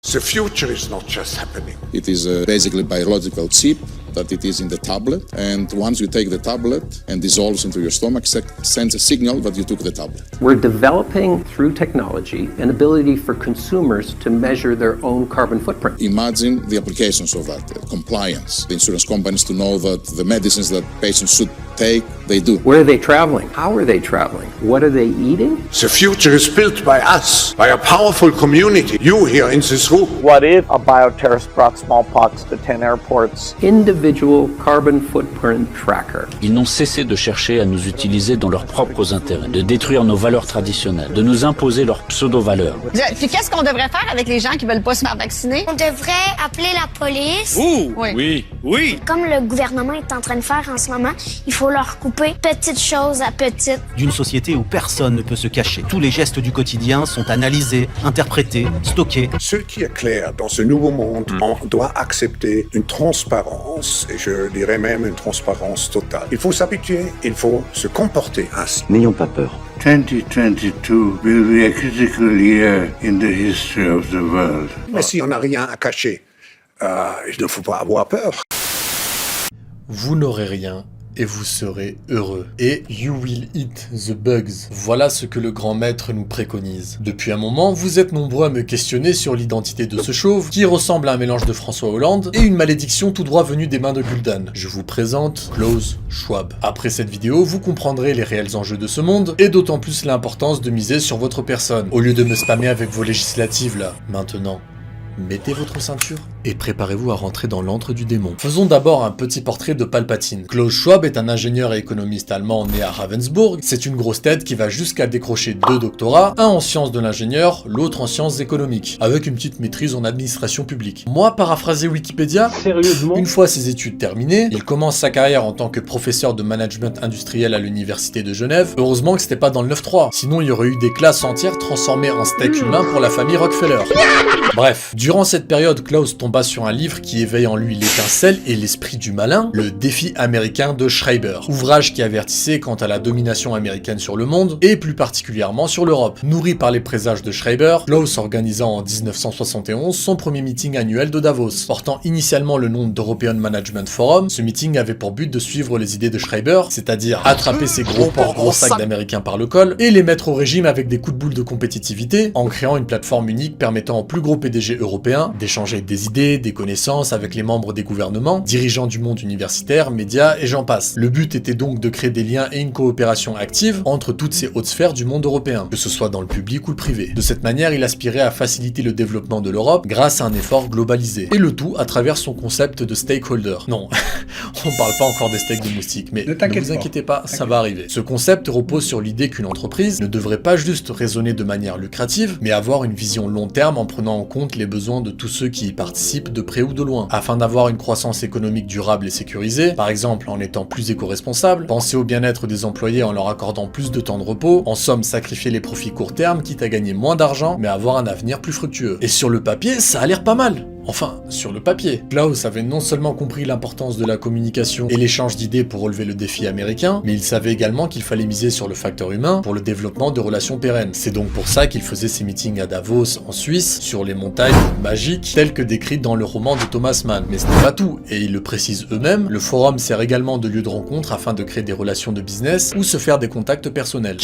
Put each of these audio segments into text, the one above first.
The future is not just happening. It is basically biological chip that it is in the tablet, and once you take the tablet and dissolves into your stomach, sends a signal that you took the tablet. We're developing through technology an ability for consumers to measure their own carbon footprint. Imagine the applications of that, compliance. The insurance companies to know that the medicines that patients should take, they do. Where are they traveling? How are they traveling? What are they eating? The future is built by us, by a powerful community, you here in this room. What if a bioterrorist brought smallpox to 10 airports? Individual carbon footprint tracker. Ils n'ont cessé de chercher à nous utiliser dans leurs propres intérêts, de détruire nos valeurs traditionnelles, de nous imposer leurs pseudo-valeurs. Puis qu'est-ce qu'on devrait faire avec les gens qui veulent pas se faire vacciner? On devrait appeler la police. Oui. Comme le gouvernement est en train de faire en ce moment, il faut leur couper petite chose à petite. D'une société où personne ne peut se cacher. Tous les gestes du quotidien sont analysés, interprétés, stockés. Ce qui est clair dans ce nouveau monde, on doit accepter une transparence, et je dirais même une transparence totale. Il faut s'habituer, il faut se comporter ainsi. N'ayons pas peur. 2022 will be a critical year in the history of the world. Mais si on n'a rien à cacher, il ne faut pas avoir peur. Vous n'aurez rien et vous serez heureux. Et you will eat the bugs. Voilà ce que le grand maître nous préconise. Depuis un moment, vous êtes nombreux à me questionner sur l'identité de ce chauve, qui ressemble à un mélange de François Hollande et une malédiction tout droit venue des mains de Gul'dan. Je vous présente Klaus Schwab. Après cette vidéo, vous comprendrez les réels enjeux de ce monde, et d'autant plus l'importance de miser sur votre personne. Au lieu de me spammer avec vos législatives là, maintenant, mettez votre ceinture et préparez-vous à rentrer dans l'antre du démon. Faisons d'abord un petit portrait de Palpatine. Klaus Schwab est un ingénieur et économiste allemand né à Ravensburg. C'est une grosse tête qui va jusqu'à décrocher 2 doctorats, un en sciences de l'ingénieur, l'autre en sciences économiques, avec une petite maîtrise en administration publique. Moi, paraphraser Wikipédia, Sérieusement? Une fois ses études terminées, il commence sa carrière en tant que professeur de management industriel à l'université de Genève. Heureusement que c'était pas dans le 9-3, sinon il y aurait eu des classes entières transformées en steak humain pour la famille Rockefeller. Bref, durant cette période, Klaus tomba sur un livre qui éveille en lui l'étincelle et l'esprit du malin, Le défi américain de Schreiber, ouvrage qui avertissait quant à la domination américaine sur le monde, et plus particulièrement sur l'Europe. Nourri par les présages de Schreiber, Klaus organisa en 1971 son premier meeting annuel de Davos. Portant initialement le nom d'European Management Forum, ce meeting avait pour but de suivre les idées de Schreiber, c'est-à-dire attraper ces gros porcs gros sacs d'américains par le col, et les mettre au régime avec des coups de boule de compétitivité, en créant une plateforme unique permettant aux plus gros PDG européens d'échanger des idées, des connaissances avec les membres des gouvernements, dirigeants du monde universitaire, médias et j'en passe. Le but était donc de créer des liens et une coopération active entre toutes ces hautes sphères du monde européen, que ce soit dans le public ou le privé. De cette manière, il aspirait à faciliter le développement de l'Europe grâce à un effort globalisé, et le tout à travers son concept de stakeholder. Non, on parle pas encore des steaks de moustiques, mais ne vous inquiétez pas, ça va arriver. Ce concept repose sur l'idée qu'une entreprise ne devrait pas juste raisonner de manière lucrative, mais avoir une vision long terme en prenant en compte les besoins de tous ceux qui y participent de près ou de loin, afin d'avoir une croissance économique durable et sécurisée, par exemple en étant plus éco-responsable, penser au bien-être des employés en leur accordant plus de temps de repos, en somme sacrifier les profits court terme quitte à gagner moins d'argent, mais avoir un avenir plus fructueux. Et sur le papier, ça a l'air pas mal. Enfin, sur le papier. Klaus avait non seulement compris l'importance de la communication et l'échange d'idées pour relever le défi américain, mais il savait également qu'il fallait miser sur le facteur humain pour le développement de relations pérennes. C'est donc pour ça qu'il faisait ses meetings à Davos, en Suisse, sur les montagnes magiques, telles que décrites dans le roman de Thomas Mann. Mais ce n'est pas tout, et ils le précisent eux-mêmes, le forum sert également de lieu de rencontre afin de créer des relations de business ou se faire des contacts personnels.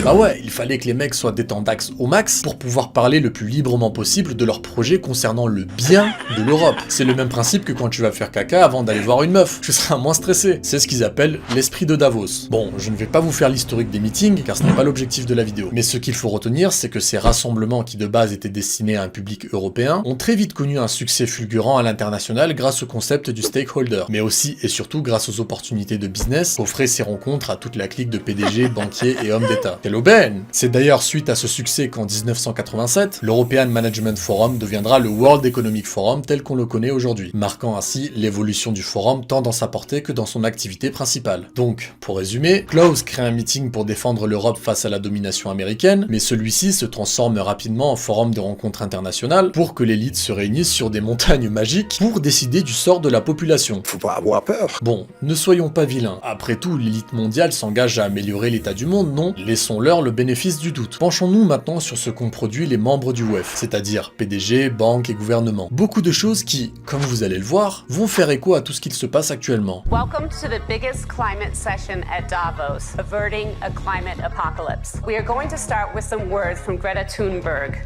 Bah ouais, il fallait que les mecs soient détendax au max pour pouvoir parler le plus librement possible de leurs projets concernant le bien de l'Europe. C'est le même principe que quand tu vas faire caca avant d'aller voir une meuf. Tu seras moins stressé. C'est ce qu'ils appellent l'esprit de Davos. Bon, je ne vais pas vous faire l'historique des meetings, car ce n'est pas l'objectif de la vidéo. Mais ce qu'il faut retenir, c'est que ces rassemblements qui de base étaient destinés à un public européen ont très vite connu un succès fulgurant à l'international grâce au concept du stakeholder, mais aussi et surtout grâce aux opportunités de business qu'offraient ces rencontres à toute la clique de PDG, banquiers et hommes d'État. Quelle aubaine! C'est d'ailleurs suite à ce succès qu'en 1987, l'European Management Forum deviendra le World Economic Economic Forum tel qu'on le connaît aujourd'hui, marquant ainsi l'évolution du forum tant dans sa portée que dans son activité principale. Donc, pour résumer, Klaus crée un meeting pour défendre l'Europe face à la domination américaine, mais celui-ci se transforme rapidement en forum de rencontres internationales pour que l'élite se réunisse sur des montagnes magiques pour décider du sort de la population. Faut pas avoir peur. Bon, ne soyons pas vilains. Après tout, l'élite mondiale s'engage à améliorer l'état du monde, non? Laissons-leur le bénéfice du doute. Penchons-nous maintenant sur ce qu'ont produit les membres du WEF, c'est-à-dire PDG, banques et gouvernements. Beaucoup de choses qui, comme vous allez le voir, vont faire écho à tout ce qu'il se passe actuellement. Welcome to the biggest climate session at Davos, averting a climate apocalypse. We are going to start with some words from Greta Thunberg.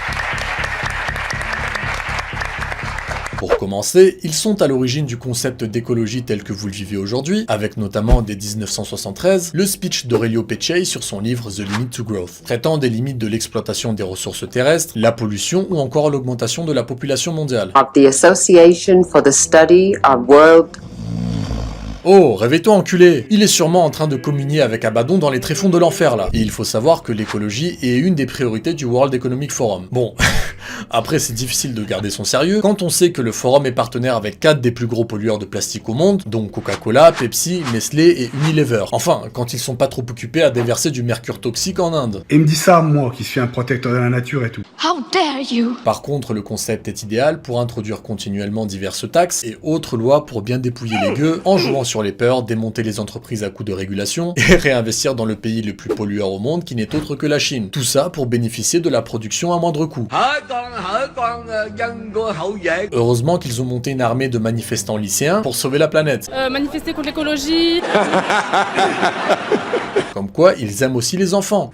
Pour commencer, ils sont à l'origine du concept d'écologie tel que vous le vivez aujourd'hui, avec notamment dès 1973 le speech d'Aurelio Peccei sur son livre The Limit to Growth, traitant des limites de l'exploitation des ressources terrestres, la pollution ou encore l'augmentation de la population mondiale. Of the Association for the Study of World. Oh, réveille-toi enculé! Il est sûrement en train de communier avec Abaddon dans les tréfonds de l'enfer là. Et il faut savoir que l'écologie est une des priorités du World Economic Forum. Bon, après c'est difficile de garder son sérieux quand on sait que le forum est partenaire avec 4 des plus gros pollueurs de plastique au monde, donc Coca-Cola, Pepsi, Nestlé et Unilever. Enfin, quand ils sont pas trop occupés à déverser du mercure toxique en Inde. Et me dit ça, moi, qui suis un protecteur de la nature et tout. How dare you? Par contre, le concept est idéal pour introduire continuellement diverses taxes et autres lois pour bien dépouiller les gueux en jouant sur les peurs, démonter les entreprises à coups de régulation et réinvestir dans le pays le plus pollueur au monde qui n'est autre que la Chine. Tout ça pour bénéficier de la production à moindre coût. Heureusement qu'ils ont monté une armée de manifestants lycéens pour sauver la planète. Manifester contre l'écologie. Comme quoi, ils aiment aussi les enfants.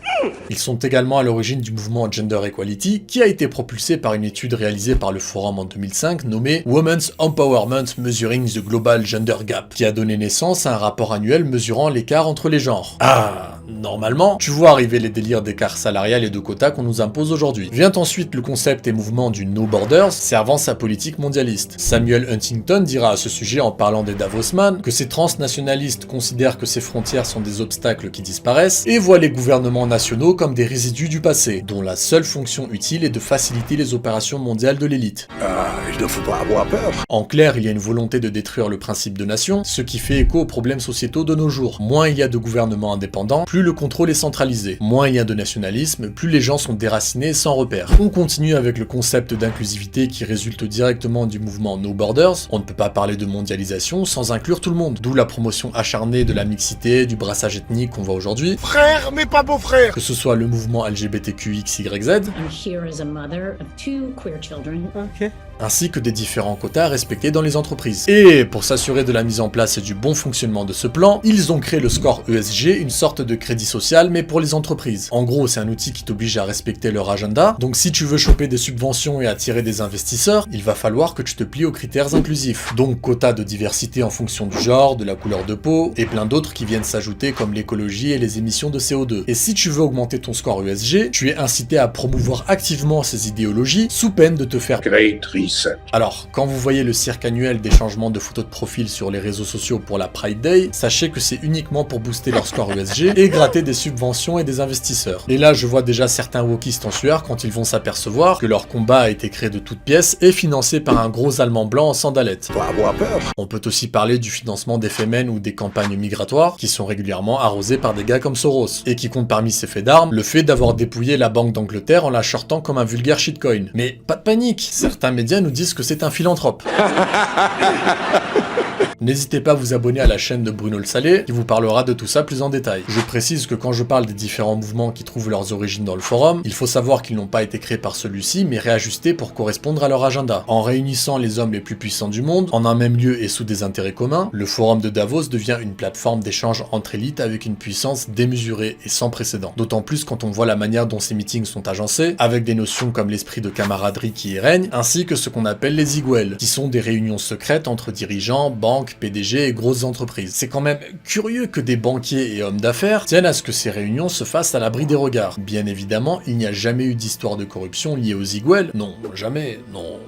Ils sont également à l'origine du mouvement Gender Equality, qui a été propulsé par une étude réalisée par le forum en 2005 nommée Women's Empowerment Measuring the Global Gender Gap, qui a donné naissance à un rapport annuel mesurant l'écart entre les genres. Ah, normalement, tu vois arriver les délires d'écart salarial et de quotas qu'on nous impose aujourd'hui. Vient ensuite le concept et mouvement du No Borders, servant sa politique mondialiste. Samuel Huntington dira à ce sujet en parlant des Davosman que ces transnationalistes considèrent que ces frontières sont des obstacles qui disparaissent et voient les gouvernements nationaux comme des résidus du passé, dont la seule fonction utile est de faciliter les opérations mondiales de l'élite. Il ne faut pas avoir peur. En clair, il y a une volonté de détruire le principe de nation, ce qui fait écho aux problèmes sociétaux de nos jours. Moins il y a de gouvernements indépendants, plus le contrôle est centralisé. Moins il y a de nationalisme, plus les gens sont déracinés et sans repères. On continue avec le concept d'inclusivité qui résulte directement du mouvement No Borders. On ne peut pas parler de mondialisation sans inclure tout le monde, d'où la promotion acharnée de la mixité, du brassage ethnique qu'on voit aujourd'hui. Frère, mais pas beau-frère. Que ce soit le mouvement LGBTQXYZ, ainsi que des différents quotas respectés dans les entreprises. Et pour s'assurer de la mise en place et du bon fonctionnement de ce plan, ils ont créé le score ESG, une sorte de crédit social mais pour les entreprises. En gros, c'est un outil qui t'oblige à respecter leur agenda, donc si tu veux choper des subventions et attirer des investisseurs, il va falloir que tu te plies aux critères inclusifs. Donc quota de diversité en fonction du genre, de la couleur de peau, et plein d'autres qui viennent s'ajouter comme l'écologie et les émissions de CO2. Et si tu veux augmenter ton score ESG, tu es incité à promouvoir activement ces idéologies sous peine de te faire Great Reset. Alors, quand vous voyez le cirque annuel des changements de photos de profil sur les réseaux sociaux pour la Pride Day, sachez que c'est uniquement pour booster leur score ESG et gratter des subventions et des investisseurs. Et là, je vois déjà certains wokistes en sueur quand ils vont s'apercevoir que leur combat a été créé de toutes pièces et financé par un gros allemand blanc en sandalettes. Faut avoir peur. On peut aussi parler du financement des Femen ou des campagnes migratoires qui sont régulièrement arrosées par des gars comme Soros et qui comptent parmi ces faits d'armes le fait d'avoir dépouillé la Banque d'Angleterre en la shortant comme un vulgaire shitcoin. Mais pas de panique, certains médias nous disent que c'est un philanthrope. N'hésitez pas à vous abonner à la chaîne de Bruno le Salé, qui vous parlera de tout ça plus en détail. Je précise que quand je parle des différents mouvements qui trouvent leurs origines dans le forum, il faut savoir qu'ils n'ont pas été créés par celui-ci, mais réajustés pour correspondre à leur agenda. En réunissant les hommes les plus puissants du monde, en un même lieu et sous des intérêts communs, le forum de Davos devient une plateforme d'échange entre élites avec une puissance démesurée et sans précédent. D'autant plus quand on voit la manière dont ces meetings sont agencés, avec des notions comme l'esprit de camaraderie qui y règne, ainsi que ce qu'on appelle les Iguels, qui sont des réunions secrètes entre dirigeants, banques, PDG et grosses entreprises. C'est quand même curieux que des banquiers et hommes d'affaires tiennent à ce que ces réunions se fassent à l'abri des regards. Bien évidemment, il n'y a jamais eu d'histoire de corruption liée aux Iguels. Non, jamais, non.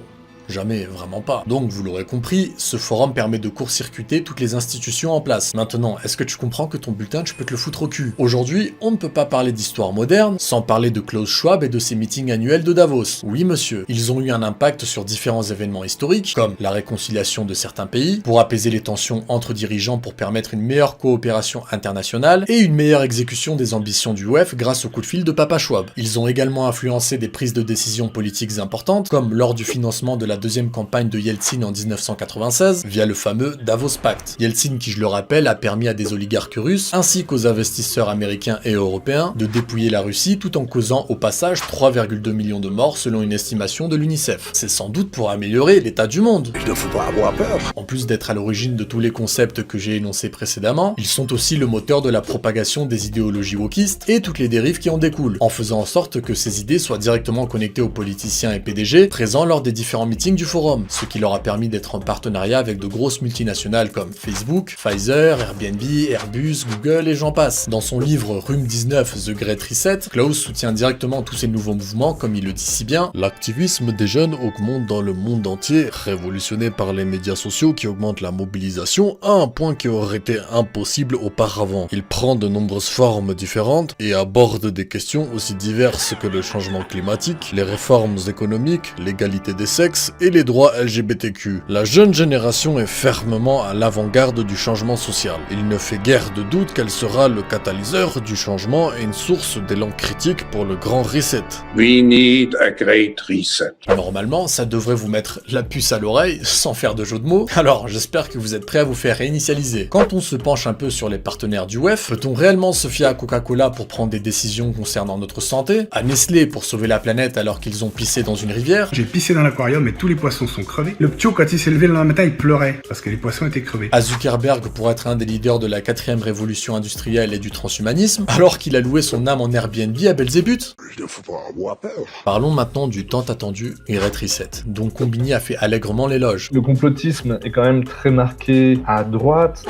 Jamais, vraiment pas. Donc, vous l'aurez compris, ce forum permet de court-circuiter toutes les institutions en place. Maintenant, est-ce que tu comprends que ton bulletin, tu peux te le foutre au cul? Aujourd'hui, on ne peut pas parler d'histoire moderne sans parler de Klaus Schwab et de ses meetings annuels de Davos. Oui, monsieur, ils ont eu un impact sur différents événements historiques, comme la réconciliation de certains pays, pour apaiser les tensions entre dirigeants pour permettre une meilleure coopération internationale et une meilleure exécution des ambitions du WEF grâce au coup de fil de Papa Schwab. Ils ont également influencé des prises de décisions politiques importantes, comme lors du financement de la deuxième campagne de Yeltsin en 1996 via le fameux Davos Pact. Yeltsin, qui je le rappelle, a permis à des oligarques russes ainsi qu'aux investisseurs américains et européens de dépouiller la Russie tout en causant au passage 3,2 millions de morts selon une estimation de l'UNICEF. C'est sans doute pour améliorer l'état du monde. Il ne faut pas avoir peur. En plus d'être à l'origine de tous les concepts que j'ai énoncés précédemment, ils sont aussi le moteur de la propagation des idéologies wokistes et toutes les dérives qui en découlent, en faisant en sorte que ces idées soient directement connectées aux politiciens et PDG présents lors des différents meetings du forum, ce qui leur a permis d'être en partenariat avec de grosses multinationales comme Facebook, Pfizer, Airbnb, Airbus, Google et j'en passe. Dans son livre Room 19, The Great Reset, Klaus soutient directement tous ces nouveaux mouvements, comme il le dit si bien. L'activisme des jeunes augmente dans le monde entier, révolutionné par les médias sociaux qui augmentent la mobilisation à un point qui aurait été impossible auparavant. Il prend de nombreuses formes différentes et aborde des questions aussi diverses que le changement climatique, les réformes économiques, l'égalité des sexes et les droits LGBTQ. La jeune génération est fermement à l'avant-garde du changement social. Il ne fait guère de doute qu'elle sera le catalyseur du changement et une source d'élan critique pour le grand reset. We need a great reset. Normalement, ça devrait vous mettre la puce à l'oreille, sans faire de jeu de mots. Alors, j'espère que vous êtes prêts à vous faire réinitialiser. Quand on se penche un peu sur les partenaires du WEF, peut-on réellement se fier à Coca-Cola pour prendre des décisions concernant notre santé? À Nestlé pour sauver la planète alors qu'ils ont pissé dans une rivière? J'ai pissé dans l'aquarium et tous les poissons sont crevés. Le ptio, quand il s'est levé le lendemain matin, il pleurait parce que les poissons étaient crevés. À Zuckerberg pour être un des leaders de la 4e révolution industrielle et du transhumanisme, alors qu'il a loué son âme en Airbnb à Belzébuth? Il ne faut pas avoir peur. Parlons maintenant du tant attendu Great Reset, dont Combini a fait allègrement l'éloge. Le complotisme est quand même très marqué à droite.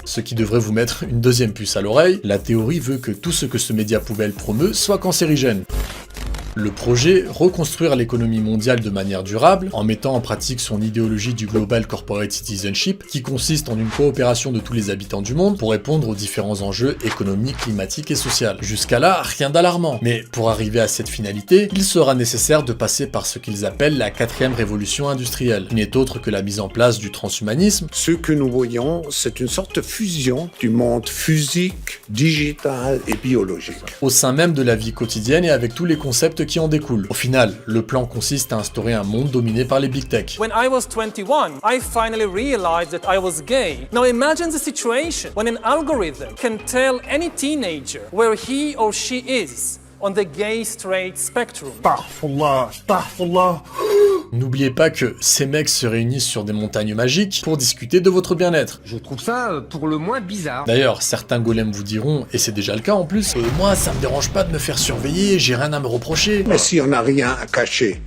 Ce qui devrait vous mettre une deuxième puce à l'oreille, la théorie veut que tout ce que ce média poubelle promeut soit cancérigène. Le projet, reconstruire l'économie mondiale de manière durable, en mettant en pratique son idéologie du Global Corporate Citizenship, qui consiste en une coopération de tous les habitants du monde pour répondre aux différents enjeux économiques, climatiques et sociaux. Jusqu'à là, rien d'alarmant. Mais pour arriver à cette finalité, il sera nécessaire de passer par ce qu'ils appellent la 4e révolution industrielle, qui n'est autre que la mise en place du transhumanisme. Ce que nous voyons, c'est une sorte de fusion du monde physique, digital et biologique. Au sein même de la vie quotidienne et avec tous les concepts qui en découlent. Au final, le plan consiste à instaurer un monde dominé par les big tech. When I was 21, I finally realized that I was gay. Now imagine the situation when an algorithm can tell any teenager where he or she is on the gay-straight spectrum. Astaghfirullah. N'oubliez pas que ces mecs se réunissent sur des montagnes magiques pour discuter de votre bien-être. Je trouve ça pour le moins bizarre. D'ailleurs, certains golems vous diront, et c'est déjà le cas en plus, moi ça me dérange pas de me faire surveiller, j'ai rien à me reprocher. Mais si on n'a rien à cacher,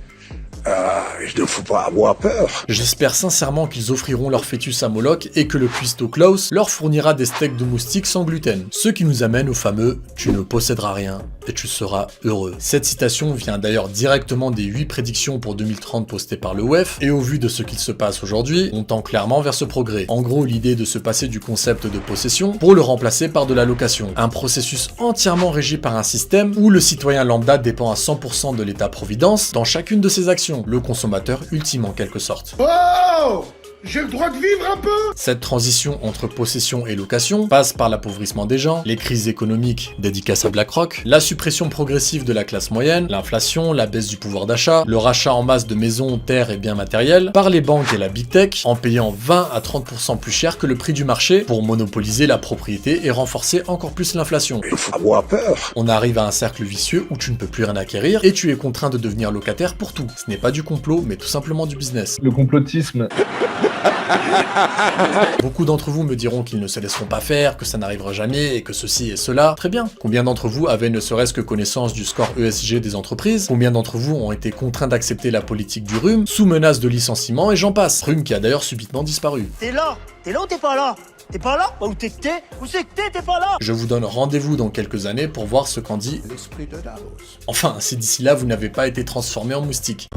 il ne faut pas avoir peur. J'espère sincèrement qu'ils offriront leur fœtus à Moloch et que le cuistot Klaus leur fournira des steaks de moustiques sans gluten. Ce qui nous amène au fameux « Tu ne posséderas rien et tu seras heureux ». Cette citation vient d'ailleurs directement des 8 prédictions pour 2030 postées par le WEF, et au vu de ce qu'il se passe aujourd'hui, on tend clairement vers ce progrès. En gros, l'idée est de se passer du concept de possession pour le remplacer par de la location. Un processus entièrement régi par un système où le citoyen lambda dépend à 100% de l'État-providence dans chacune de ses actions. Le consommateur ultime en quelque sorte. Oh! J'ai le droit de vivre un peu! Cette transition entre possession et location passe par l'appauvrissement des gens, les crises économiques, dédicaces à BlackRock, la suppression progressive de la classe moyenne, l'inflation, la baisse du pouvoir d'achat, le rachat en masse de maisons, terres et biens matériels par les banques et la big tech, en payant 20 à 30% plus cher que le prix du marché pour monopoliser la propriété et renforcer encore plus l'inflation. Il faut avoir peur. On arrive à un cercle vicieux où tu ne peux plus rien acquérir et tu es contraint de devenir locataire pour tout. Ce n'est pas du complot, mais tout simplement du business. Le complotisme. Beaucoup d'entre vous me diront qu'ils ne se laisseront pas faire, que ça n'arrivera jamais et que ceci et cela. Très bien. Combien d'entre vous avaient ne serait-ce que connaissance du score ESG des entreprises? Combien d'entre vous ont été contraints d'accepter la politique du rhume, sous menace de licenciement et j'en passe? Rhume qui a d'ailleurs subitement disparu. T'es là ou t'es pas là? T'es pas là? Où t'es que t'es? Où c'est que t'es pas là? Je vous donne rendez-vous dans quelques années pour voir ce qu'en dit l'esprit de Davos. Enfin, si d'ici là vous n'avez pas été transformé en moustique.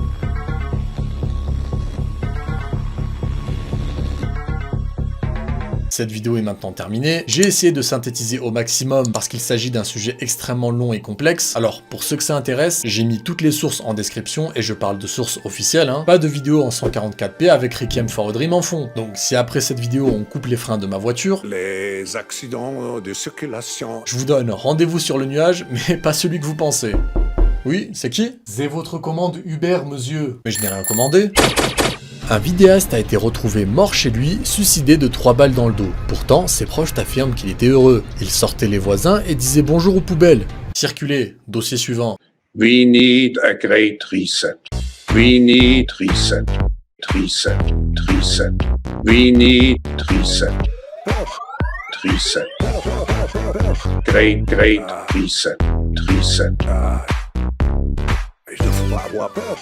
Cette vidéo est maintenant terminée. J'ai essayé de synthétiser au maximum parce qu'il s'agit d'un sujet extrêmement long et complexe. Alors, pour ceux que ça intéresse, j'ai mis toutes les sources en description et je parle de sources officielles, hein. Pas de vidéo en 144p avec Requiem for a Dream en fond. Donc, si après cette vidéo on coupe les freins de ma voiture, les accidents de circulation, je vous donne rendez-vous sur le nuage, mais pas celui que vous pensez. Oui, c'est qui? C'est votre commande Uber, monsieur. Mais je n'ai rien commandé. Un vidéaste a été retrouvé mort chez lui, suicidé de 3 balles dans le dos. Pourtant, ses proches affirment qu'il était heureux. Il sortait les voisins et disait bonjour aux poubelles. Circulez, dossier suivant. We need a great reset. We need reset. Reset. Reset. We need reset. Reset. Great reset. Reset. Il ne faut pas avoir peur.